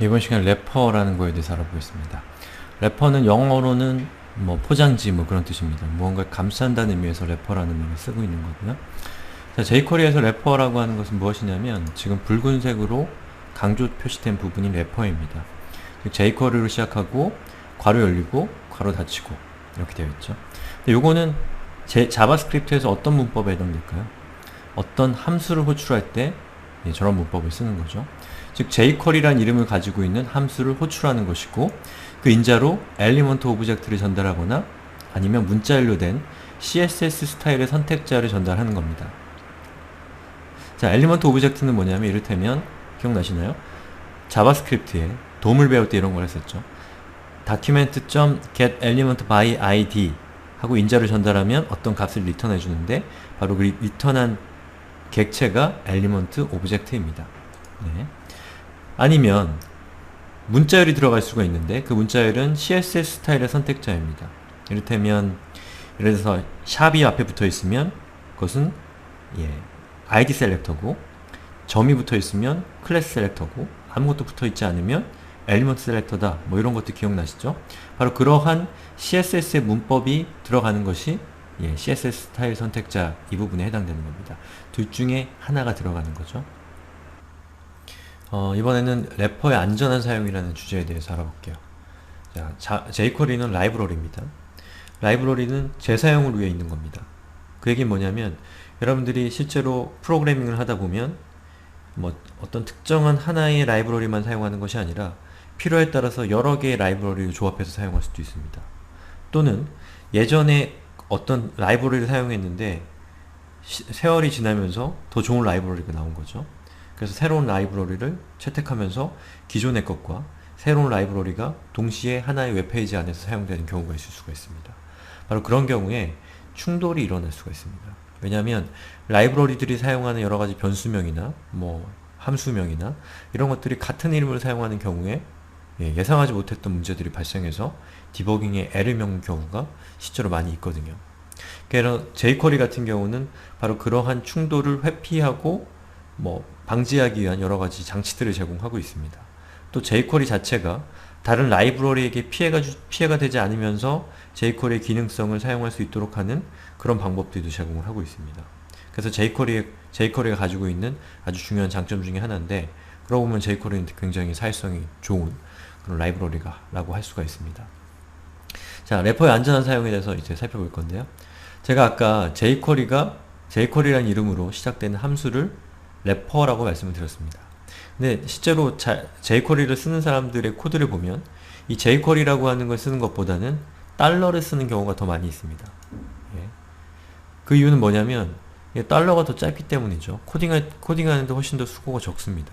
이번 시간 래퍼라는 거에 대해서 알아보겠습니다. 래퍼는 영어로는 뭐 포장지 뭐 그런 뜻입니다. 무언가를 감싼다는 의미에서 래퍼라는 말을 쓰고 있는 거고요. 자, jQuery에서 래퍼라고 하는 것은 무엇이냐면 지금 붉은색으로 강조 표시된 부분이 래퍼입니다. 즉 jQuery로 시작하고 괄호 열리고 괄호 닫히고 이렇게 되어 있죠. 근데 요거는 자바스크립트에서 어떤 문법에 해당될까요? 어떤 함수를 호출할 때 저런 문법을 쓰는 거죠. 즉 jQuery란 이름을 가지고 있는 함수를 호출하는 것이고 그 인자로 엘리먼트 오브젝트를 전달하거나 아니면 문자열로 된 CSS 스타일의 선택자를 전달하는 겁니다. 자, 엘리먼트 오브젝트는 뭐냐면 이를테면 기억나시나요? 자바스크립트에 돔을 배울 때 이런 걸 했었죠. document.getElementById 하고 인자를 전달하면 어떤 값을 리턴해 주는데 바로 그 리턴한 객체가 엘리먼트 오브젝트입니다. 네. 아니면 문자열이 들어갈 수가 있는데 그 문자열은 CSS 스타일의 선택자입니다. 이를테면 예를 들어서 샵이 앞에 붙어 있으면 그것은 ID 셀렉터고 점이 붙어 있으면 클래스 셀렉터고 아무것도 붙어 있지 않으면 엘리먼트 셀렉터다 뭐 이런 것도 기억나시죠? 바로 그러한 CSS의 문법이 들어가는 것이 CSS 스타일 선택자 이 부분에 해당되는 겁니다. 둘 중에 하나가 들어가는 거죠. 이번에는 래퍼의 안전한 사용이라는 주제에 대해서 알아볼게요. 자, jQuery는 라이브러리입니다. 라이브러리는 재사용을 위해 있는 겁니다. 그 얘기는 뭐냐면 여러분들이 실제로 프로그래밍을 하다 보면 뭐 어떤 특정한 하나의 라이브러리만 사용하는 것이 아니라 필요에 따라서 여러 개의 라이브러리를 조합해서 사용할 수도 있습니다. 또는 예전에 어떤 라이브러리를 사용했는데 세월이 지나면서 더 좋은 라이브러리가 나온 거죠. 그래서 새로운 라이브러리를 채택하면서 기존의 것과 새로운 라이브러리가 동시에 하나의 웹페이지 안에서 사용되는 경우가 있을 수가 있습니다. 바로 그런 경우에 충돌이 일어날 수가 있습니다. 왜냐하면 라이브러리들이 사용하는 여러가지 변수명이나 뭐 함수명이나 이런 것들이 같은 이름을 사용하는 경우에 예상하지 못했던 문제들이 발생해서 디버깅에 에러를 겪는 경우가 실제로 많이 있거든요. 그래서 jQuery 같은 경우는 바로 그러한 충돌을 회피하고 뭐 방지하기 위한 여러가지 장치들을 제공하고 있습니다. 또 jQuery 자체가 다른 라이브러리에게 피해가 되지 않으면서 jQuery의 기능성을 사용할 수 있도록 하는 그런 방법들도 제공을 하고 있습니다. 그래서 jQuery가 가지고 있는 아주 중요한 장점 중에 하나인데 그러고 보면 jQuery는 굉장히 사회성이 좋은 그런 라이브러리가 라고 할 수가 있습니다. 자, 래퍼의 안전한 사용에 대해서 이제 살펴볼 건데요. 제가 아까 jQuery라는 이름으로 시작되는 함수를 래퍼라고 말씀을 드렸습니다. 근데 실제로 jQuery를 쓰는 사람들의 코드를 보면 이 jQuery라고 하는 걸 쓰는 것보다는 달러를 쓰는 경우가 더 많이 있습니다. 그 이유는 뭐냐면 달러가 더 짧기 때문이죠. 코딩하는데 훨씬 더 수고가 적습니다.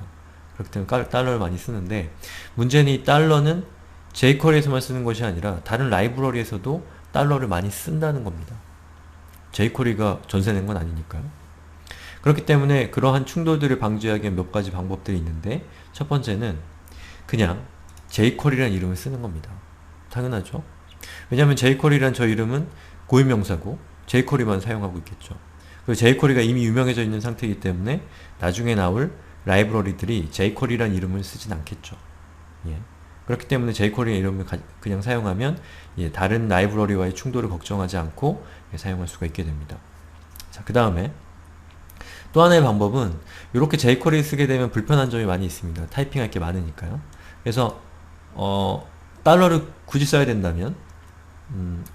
그렇기 때문에 달러를 많이 쓰는데 문제는 이 달러는 jQuery에서만 쓰는 것이 아니라 다른 라이브러리에서도 달러를 많이 쓴다는 겁니다. jQuery가 전세낸 건 아니니까요. 그렇기 때문에 그러한 충돌들을 방지하기 위한 몇 가지 방법들이 있는데 첫 번째는 그냥 jQuery라는 이름을 쓰는 겁니다. 당연하죠. 왜냐하면 jQuery라는 저 이름은 고유명사고 jQuery만 사용하고 있겠죠. 그리고 jQuery가 이미 유명해져 있는 상태이기 때문에 나중에 나올 라이브러리들이 jQuery라는 이름을 쓰진 않겠죠. 그렇기 때문에 jQuery 이름을 그냥 사용하면 다른 라이브러리와의 충돌을 걱정하지 않고 사용할 수가 있게 됩니다. 자, 그 다음에 또 하나의 방법은 이렇게 jQuery 쓰게 되면 불편한 점이 많이 있습니다. 타이핑할 게 많으니까요. 그래서 달러를 굳이 써야 된다면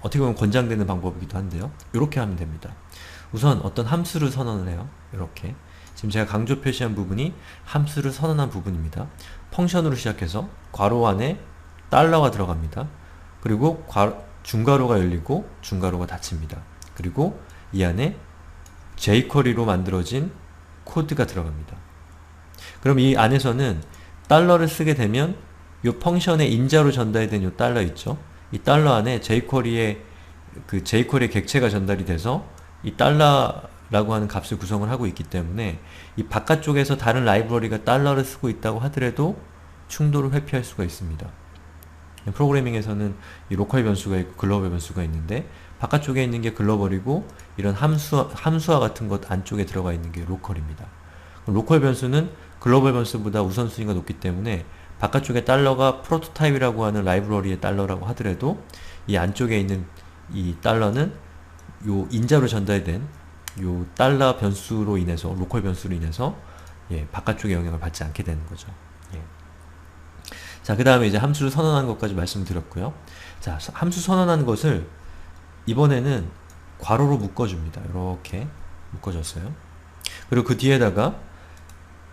어떻게 보면 권장되는 방법이기도 한데요. 이렇게 하면 됩니다. 우선 어떤 함수를 선언을 해요. 이렇게 지금 제가 강조 표시한 부분이 함수를 선언한 부분입니다. 펑션으로 시작해서 괄호 안에 달러가 들어갑니다. 그리고 중괄호가 열리고 중괄호가 닫힙니다. 그리고 이 안에 jQuery로 만들어진 코드가 들어갑니다. 그럼 이 안에서는 달러를 쓰게 되면 이 펑션의 인자로 전달된 이 달러 있죠? 이 달러 안에 jQuery의 객체가 전달이 돼서 이 달러라고 하는 값을 구성을 하고 있기 때문에 이 바깥쪽에서 다른 라이브러리가 달러를 쓰고 있다고 하더라도 충돌을 회피할 수가 있습니다. 프로그래밍에서는 이 로컬 변수가 있고 글로벌 변수가 있는데 바깥쪽에 있는 게 글로벌이고 이런 함수와 같은 것 안쪽에 들어가 있는 게 로컬입니다. 로컬 변수는 글로벌 변수보다 우선순위가 높기 때문에 바깥쪽에 달러가 프로토타입이라고 하는 라이브러리의 달러라고 하더라도 이 안쪽에 있는 이 달러는 요 인자로 전달된 요 달러 변수로 인해서, 로컬 변수로 인해서 바깥쪽에 영향을 받지 않게 되는 거죠. 자, 그 다음에 이제 함수를 선언하는 것까지 말씀드렸고요. 자, 함수 선언하는 것을 이번에는 괄호로 묶어줍니다. 이렇게 묶어줬어요. 그리고 그 뒤에다가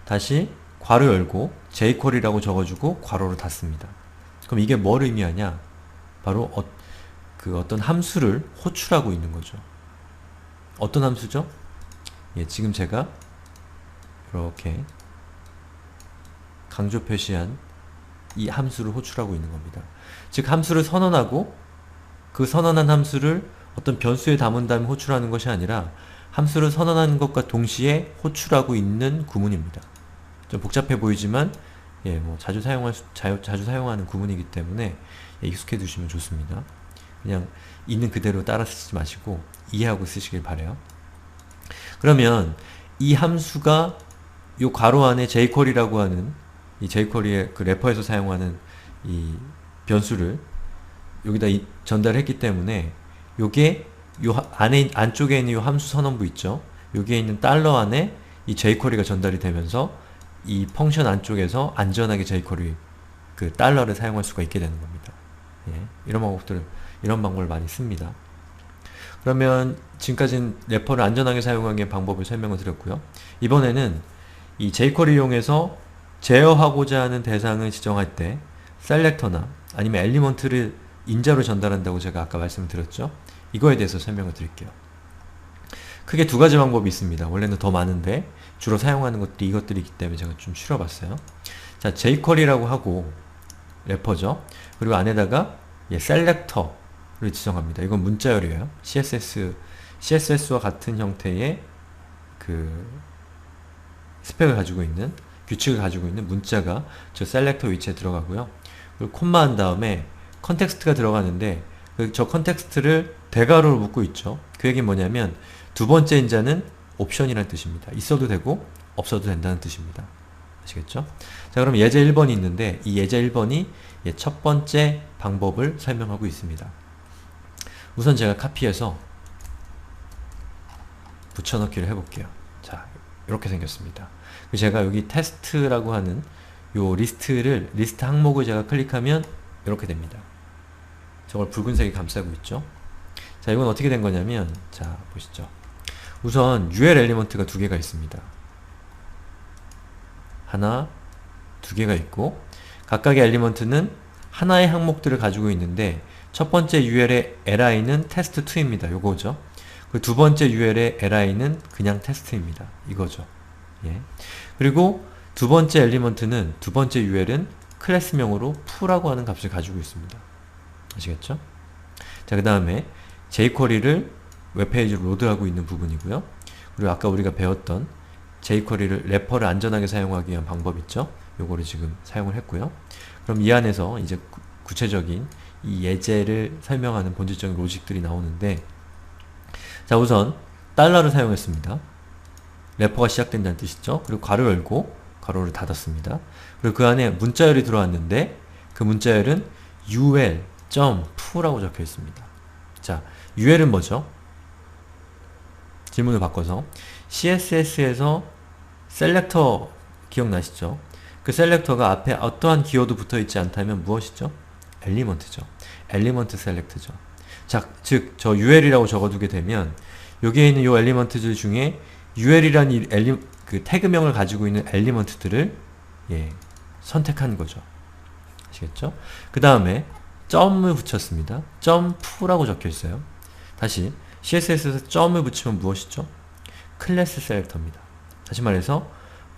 다시 괄호 열고 jQuery라고 적어주고 괄호를 닫습니다. 그럼 이게 뭘 의미하냐? 바로 어떤 함수를 호출하고 있는 거죠. 어떤 함수죠? 지금 제가 이렇게 강조 표시한 이 함수를 호출하고 있는 겁니다. 즉 함수를 선언하고 그 선언한 함수를 어떤 변수에 담은 다음에 호출하는 것이 아니라 함수를 선언하는 것과 동시에 호출하고 있는 구문입니다. 좀 복잡해 보이지만 뭐 자주 사용하는 구문이기 때문에 익숙해 두시면 좋습니다. 그냥 있는 그대로 따라 쓰지 마시고 이해하고 쓰시길 바래요. 그러면 이 함수가 요 괄호 안에 jQuery라고 하는 이 jQuery의 그 래퍼에서 사용하는 이 변수를 여기다 전달했기 때문에 요게 요 안쪽에 있는 요 함수 선언부 있죠? 여기에 있는 달러 안에 이 jQuery가 전달이 되면서 이 펑션 안쪽에서 안전하게 jQuery 그 달러를 사용할 수가 있게 되는 겁니다. 이런 방법을 많이 씁니다. 그러면 지금까지는 래퍼를 안전하게 사용하는 방법을 설명을 드렸고요. 이번에는 이 jQuery 이용해서 제어하고자 하는 대상을 지정할 때 셀렉터나 아니면 엘리먼트를 인자로 전달한다고 제가 아까 말씀드렸죠. 이거에 대해서 설명을 드릴게요. 크게 두 가지 방법이 있습니다. 원래는 더 많은데 주로 사용하는 것들이 이것들이기 때문에 제가 좀 추려봤어요. 자, jQuery라고 하고 래퍼죠. 그리고 안에다가 셀렉터를 지정합니다. 이건 문자열이에요. CSS와 같은 형태의 그 스펙을 가지고 있는, 규칙을 가지고 있는 문자가 저 셀렉터 위치에 들어가고요. 그리고 콤마 한 다음에 컨텍스트가 들어가는데 저 컨텍스트를 대괄호로 묶고 있죠. 그 얘기는 뭐냐면 두 번째 인자는 옵션이라는 뜻입니다. 있어도 되고 없어도 된다는 뜻입니다. 아시겠죠? 자, 그럼 예제 1번이 있는데 이 예제 1번이 첫 번째 방법을 설명하고 있습니다. 우선 제가 카피해서 붙여넣기를 해볼게요. 자, 이렇게 생겼습니다. 제가 여기 테스트라고 하는 요 리스트 항목을 제가 클릭하면 이렇게 됩니다. 저걸 붉은색이 감싸고 있죠. 자, 이건 어떻게 된 거냐면, 자, 보시죠. 우선 UL 엘리먼트가 두 개가 있습니다. 하나, 두 개가 있고 각각의 엘리먼트는 하나의 항목들을 가지고 있는데 첫 번째 UL의 li는 test2입니다. 요거죠. 그 두 번째 UL의 li는 그냥 test입니다. 이거죠. 그리고 두 번째 엘리먼트는, 두 번째 UL은 클래스명으로 foo라고 하는 값을 가지고 있습니다. 아시겠죠? 자, 그 다음에 jQuery를 웹페이지로 로드하고 있는 부분이고요. 그리고 아까 우리가 배웠던 jQuery를 래퍼를 안전하게 사용하기 위한 방법 있죠? 요거를 지금 사용을 했고요. 그럼 이 안에서 이제 구체적인 이 예제를 설명하는 본질적인 로직들이 나오는데, 자, 우선 달러를 사용했습니다. 래퍼가 시작된다는 뜻이죠. 그리고 괄호 열고 괄호를 닫았습니다. 그리고 그 안에 문자열이 들어왔는데 그 문자열은 ul.foo라고 적혀 있습니다. 자, ul은 뭐죠? 질문을 바꿔서 CSS에서 셀렉터 기억나시죠? 그 셀렉터가 앞에 어떠한 기호도 붙어있지 않다면 무엇이죠? 엘리먼트죠. 엘리먼트 셀렉트죠. 자, 즉 저 ul이라고 적어두게 되면 여기에 있는 요 엘리먼트들 중에 ul이라는 그 태그명을 가지고 있는 엘리먼트들을 선택한 거죠. 아시겠죠? 그 다음에 점을 붙였습니다. .foo라고 적혀 있어요. 다시 CSS에서 점을 붙이면 무엇이죠? 클래스 셀렉터입니다. 다시 말해서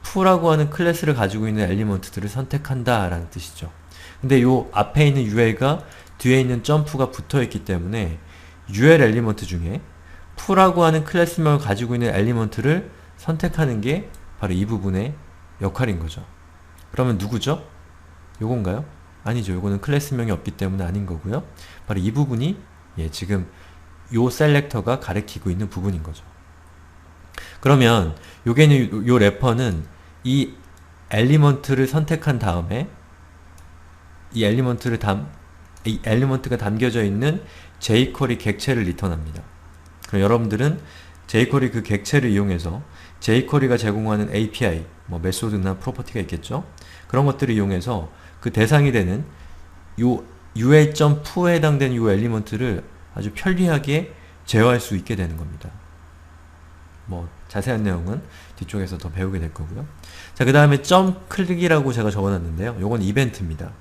foo라고 하는 클래스를 가지고 있는 엘리먼트들을 선택한다 라는 뜻이죠. 근데 요 앞에 있는 ul가 뒤에 있는 .fo가 붙어있기 때문에 ul 엘리먼트 중에 foo라고 하는 클래스명을 가지고 있는 엘리먼트를 선택하는 게 바로 이 부분의 역할인 거죠. 그러면 누구죠? 요건가요? 아니죠. 요거는 클래스명이 없기 때문에 아닌 거고요. 바로 이 부분이 지금 요 셀렉터가 가리키고 있는 부분인 거죠. 그러면 요게는 요 래퍼는 이 엘리먼트를 선택한 다음에 이 엘리먼트가 담겨져 있는 jQuery 객체를 리턴합니다. 그럼 여러분들은 jQuery 그 객체를 이용해서 jQuery가 제공하는 API, 뭐 메소드나 프로퍼티가 있겠죠? 그런 것들을 이용해서 그 대상이 되는 요 ua.pu에 해당되는 요 엘리먼트를 아주 편리하게 제어할 수 있게 되는 겁니다. 뭐 자세한 내용은 뒤쪽에서 더 배우게 될 거고요. 자, 그 다음에 .click이라고 제가 적어놨는데요. 요건 이벤트입니다.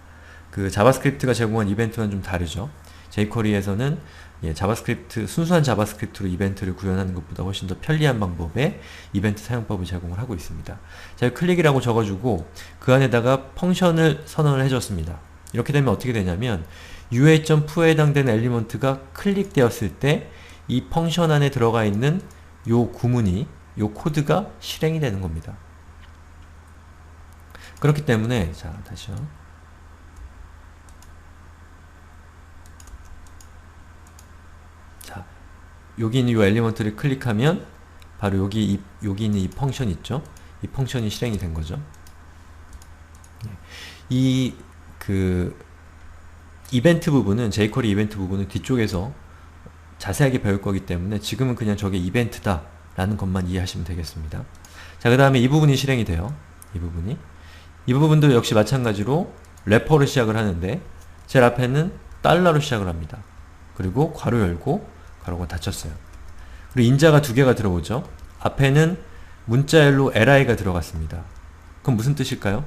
그 자바스크립트가 제공한 이벤트와는 좀 다르죠. jQuery에서는 자바스크립트, 순수한 자바스크립트로 이벤트를 구현하는 것보다 훨씬 더 편리한 방법의 이벤트 사용법을 제공을 하고 있습니다. 자, 클릭이라고 적어주고 그 안에다가 펑션을 선언을 해줬습니다. 이렇게 되면 어떻게 되냐면 ua.pu에 해당되는 엘리먼트가 클릭되었을 때 이 펑션 안에 들어가 있는 요 구문이, 요 코드가 실행이 되는 겁니다. 그렇기 때문에, 자, 다시요. 자, 여기 있는 요 엘리먼트를 클릭하면 바로 여기 있는 이 펑션 있죠? 이 펑션이 실행이 된 거죠. 이벤트 부분은, jQuery 이벤트 부분은 뒤쪽에서 자세하게 배울 거기 때문에 지금은 그냥 저게 이벤트다 라는 것만 이해하시면 되겠습니다. 자, 그 다음에 이 부분이 실행이 돼요. 이 부분도 역시 마찬가지로 래퍼를 시작을 하는데 제일 앞에는 달러로 시작을 합니다. 그리고 괄호 열고 괄호가 닫혔어요. 그리고 인자가 두 개가 들어오죠. 앞에는 문자열로 li가 들어갔습니다. 그럼 무슨 뜻일까요?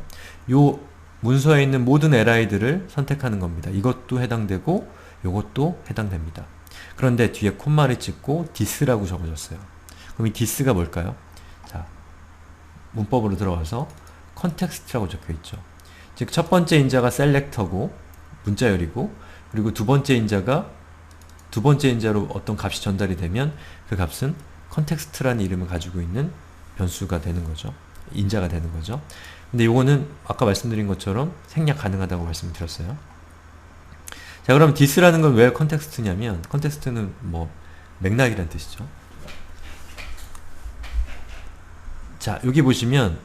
요 문서에 있는 모든 li들을 선택하는 겁니다. 이것도 해당되고 요것도 해당됩니다. 그런데 뒤에 콤마를 찍고 this라고 적어줬어요. 그럼 이 this가 뭘까요? 자, 문법으로 들어가서 context라고 적혀있죠. 즉 첫 번째 인자가 select고 문자열이고, 그리고 두 번째 인자로 어떤 값이 전달이 되면 그 값은 context라는 이름을 가지고 있는 변수가 되는 거죠. 인자가 되는 거죠. 근데 요거는 아까 말씀드린 것처럼 생략 가능하다고 말씀드렸어요. 자, 그럼 this라는 건 왜 컨텍스트냐면, 컨텍스트는 뭐 맥락이란 뜻이죠. 자, 여기 보시면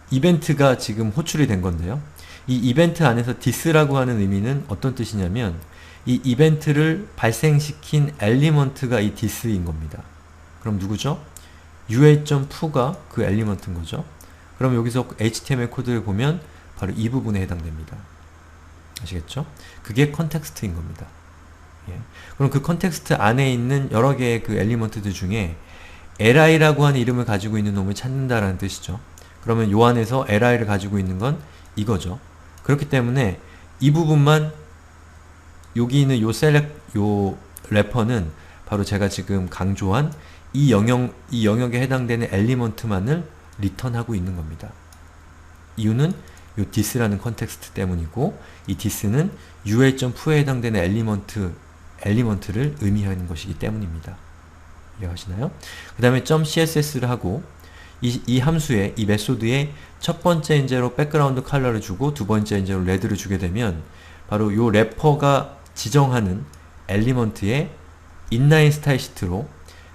이벤트가 지금 호출이 된 건데요. 이 이벤트 안에서 this라고 하는 의미는 어떤 뜻이냐면 이 이벤트를 발생시킨 엘리먼트가 이 this인 겁니다. 그럼 누구죠? ua.pu가 그 엘리먼트인 거죠. 그럼 여기서 HTML 코드를 보면 바로 이 부분에 해당됩니다. 아시겠죠? 그게 컨텍스트인 겁니다. 예. 그럼 그 컨텍스트 안에 있는 여러 개의 그 엘리먼트들 중에 li라고 하는 이름을 가지고 있는 놈을 찾는다라는 뜻이죠. 그러면 요 안에서 li를 가지고 있는 건 이거죠. 그렇기 때문에 이 부분만, 여기 있는 요 래퍼는 바로 제가 지금 강조한 이 영역에 해당되는 엘리먼트만을 리턴하고 있는 겁니다. 이유는 요 this라는 컨텍스트 때문이고, 이 this는 ua.pu에 해당되는 엘리먼트를 의미하는 것이기 때문입니다. 이해하시나요? 그 다음에 .css를 하고 이 함수에, 이 메소드에 첫 번째 인재로 백그라운드 컬러를 주고 두 번째 인재로 레드를 주게 되면 바로 요 래퍼가 지정하는 엘리먼트의 inline 스타일 시트로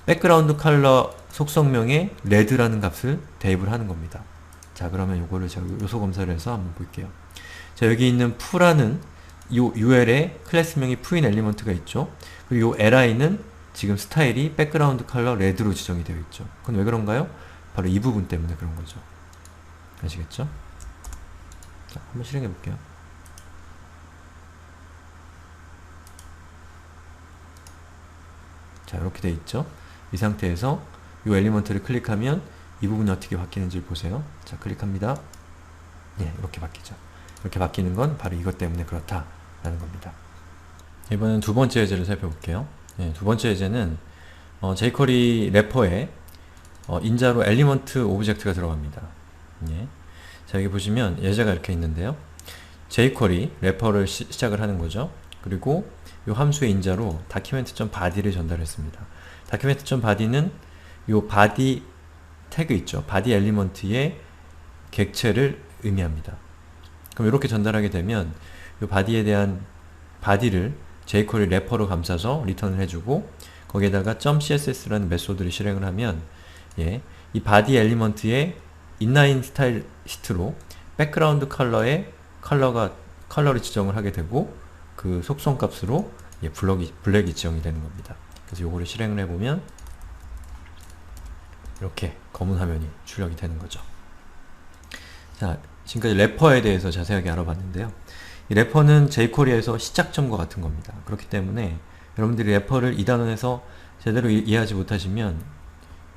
백그라운드 컬러 속성명에 레드라는 값을 대입을 하는 겁니다. 자, 그러면 요거를 제가 요소 검사를 해서 한번 볼게요. 자, 여기 있는 pu라는 요 UL에 클래스명이 pu인 엘리먼트가 있죠. 그리고 요 li는 지금 스타일이 백그라운드 컬러 레드로 지정이 되어 있죠. 그건 왜 그런가요? 바로 이 부분 때문에 그런 거죠. 아시겠죠? 자, 한번 실행해 볼게요. 자, 이렇게 돼 있죠. 이 상태에서 이 엘리먼트를 클릭하면 이 부분이 어떻게 바뀌는지 보세요. 자, 클릭합니다. 네, 이렇게 바뀌죠. 이렇게 바뀌는 건 바로 이것 때문에 그렇다라는 겁니다. 이번엔 두 번째 예제를 살펴볼게요. 네, 두 번째 예제는 jQuery 래퍼에 인자로 엘리먼트 오브젝트가 들어갑니다. 예. 자, 여기 보시면 예제가 이렇게 있는데요. jQuery 래퍼를 시작을 하는 거죠. 그리고 이 함수의 인자로 document.body를 전달했습니다. document.body는 이 body 태그 있죠. body 엘리먼트의 객체를 의미합니다. 그럼 이렇게 전달하게 되면 이 body에 대한 body를 jQuery 래퍼로 감싸서 리턴을 해주고 거기에다가 .css라는 메소드를 실행을 하면 이 body 엘리먼트의 inline 스타일 시트로 백그라운드 컬러의 컬러를 지정을 하게 되고 그 속성 값으로 블랙이 지정이 되는 겁니다. 그래서 요거를 실행을 해보면 이렇게 검은 화면이 출력이 되는 거죠. 자, 지금까지 래퍼에 대해서 자세하게 알아봤는데요. 이 래퍼는 jQuery에서 시작점과 같은 겁니다. 그렇기 때문에 여러분들이 래퍼를 이 단원에서 제대로 이해하지 못하시면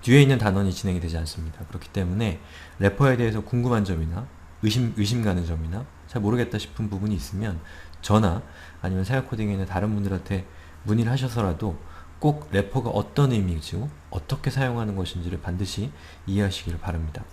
뒤에 있는 단원이 진행이 되지 않습니다. 그렇기 때문에 래퍼에 대해서 궁금한 점이나 의심 가는 점이나 잘 모르겠다 싶은 부분이 있으면 저나 아니면 생활코딩에 있는 다른 분들한테 문의를 하셔서라도 꼭 래퍼가 어떤 의미이고 어떻게 사용하는 것인지를 반드시 이해하시기를 바랍니다.